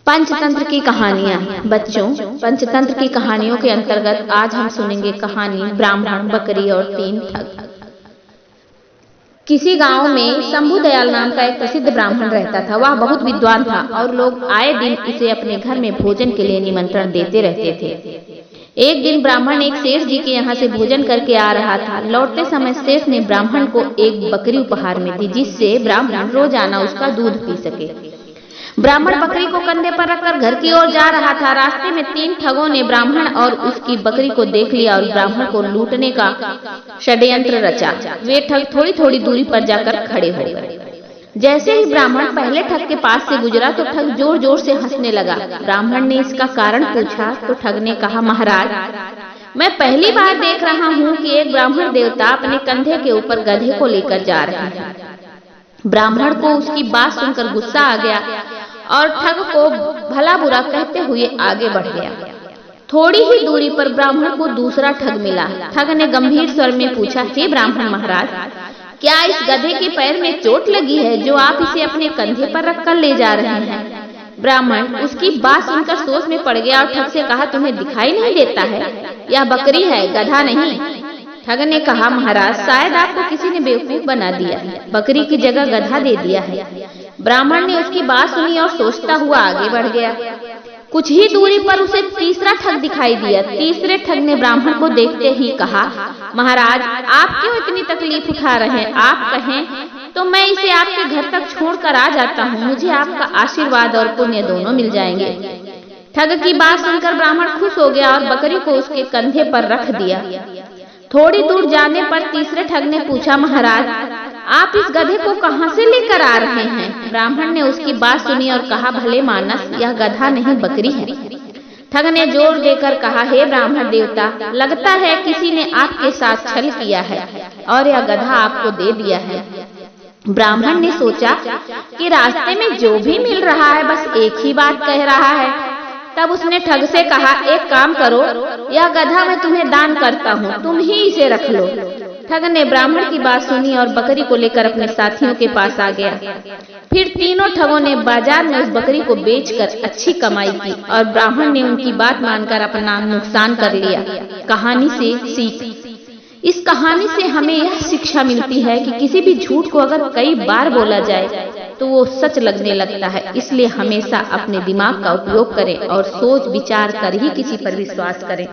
पंचतंत्र की कहानियां। बच्चों, पंचतंत्र की कहानियों के अंतर्गत आज हम सुनेंगे कहानी ब्राह्मण, बकरी और 3 ठग। किसी गांव में शंभू दयाल नाम का एक प्रसिद्ध ब्राह्मण रहता था। वह बहुत विद्वान था और लोग आए दिन इसे अपने घर में भोजन के लिए निमंत्रण देते रहते थे। एक दिन ब्राह्मण एक सेठ जी के यहाँ से भोजन करके आ रहा था। लौटते समय सेठ ने ब्राह्मण को एक बकरी उपहार में दी, जिससे ब्राह्मण रोजाना उसका दूध पी सके। ब्राह्मण बकरी को कंधे पर रखकर घर की ओर जा रहा था। रास्ते में 3 ठगों ने ब्राह्मण और उसकी बकरी को देख लिया और ब्राह्मण को लूटने का षड्यंत्र रचा। वे ठग थोड़ी थोड़ी दूरी पर जाकर खड़े हो गए। जैसे ही ब्राह्मण पहले ठग के पास से गुजरा तो ठग जोर जोर से हंसने लगा। ब्राह्मण ने इसका कारण पूछा तो ठग ने कहा, महाराज, मैं पहली बार देख रहा हूँ कि एक ब्राह्मण देवता अपने कंधे के ऊपर गधे को लेकर जा रहे हैं। ब्राह्मण को उसकी बात सुनकर गुस्सा आ गया और ठग को भला बुरा कहते हुए आगे बढ़ गया। थोड़ी ही दूरी पर ब्राह्मण को दूसरा ठग मिला। ठग ने गंभीर स्वर में पूछा, हे ब्राह्मण महाराज, क्या इस गधे के पैर में चोट लगी है जो आप इसे अपने कंधे पर रखकर ले जा रहे हैं? ब्राह्मण उसकी बात सुनकर सोच में पड़ गया और ठग से कहा, तुम्हें दिखाई नहीं देता है? यह बकरी है, गधा नहीं। ठग ने कहा, महाराज, शायद आपको किसी ने बेवकूफ बना दिया है, बकरी की जगह गधा दे दिया है। ब्राह्मण ने उसकी बात सुनी और सोचता हुआ आगे बढ़ गया। कुछ ही दूरी पर उसे तीसरा ठग दिखाई दिया। तीसरे ठग ने ब्राह्मण को देखते ही कहा, महाराज, आप क्यों इतनी तकलीफ उठा रहे हैं? आप कहें तो मैं इसे आपके घर तक छोड़कर आ जाता हूँ। मुझे आपका आशीर्वाद और पुण्य दोनों मिल जाएंगे। ठग की बात सुनकर ब्राह्मण खुश हो गया और बकरी को उसके कंधे पर रख दिया। थोड़ी दूर जाने पर तीसरे ठग ने पूछा, महाराज, आप इस गधे को कहां से लेकर आ रहे हैं? ब्राह्मण ने उसकी बात सुनी और कहा, भले मानस, यह गधा नहीं बकरी है। ठग ने जोर देकर कहा, हे ब्राह्मण देवता, लगता है किसी ने आपके साथ छल किया है और यह गधा आपको दे दिया है। ब्राह्मण ने सोचा कि रास्ते में जो भी मिल रहा है बस एक ही बात कह रहा है। तब उसने ठग से कहा, एक काम करो, यह गधा मैं तुम्हें दान करता हूँ, तुम ही इसे रख लो। ठग ने ब्राह्मण की बात सुनी और बकरी को लेकर अपने साथियों के पास आ गया। फिर तीनों ठगों ने बाजार में उस बकरी को बेचकर अच्छी कमाई की और ब्राह्मण ने उनकी बात मानकर अपना नुकसान कर लिया। कहानी से सीख। इस कहानी से हमें यह शिक्षा मिलती है कि किसी भी झूठ को अगर कई बार बोला जाए तो वो सच लगने लगता है। इसलिए हमेशा अपने दिमाग का उपयोग करें और सोच विचार कर ही किसी पर विश्वास करें।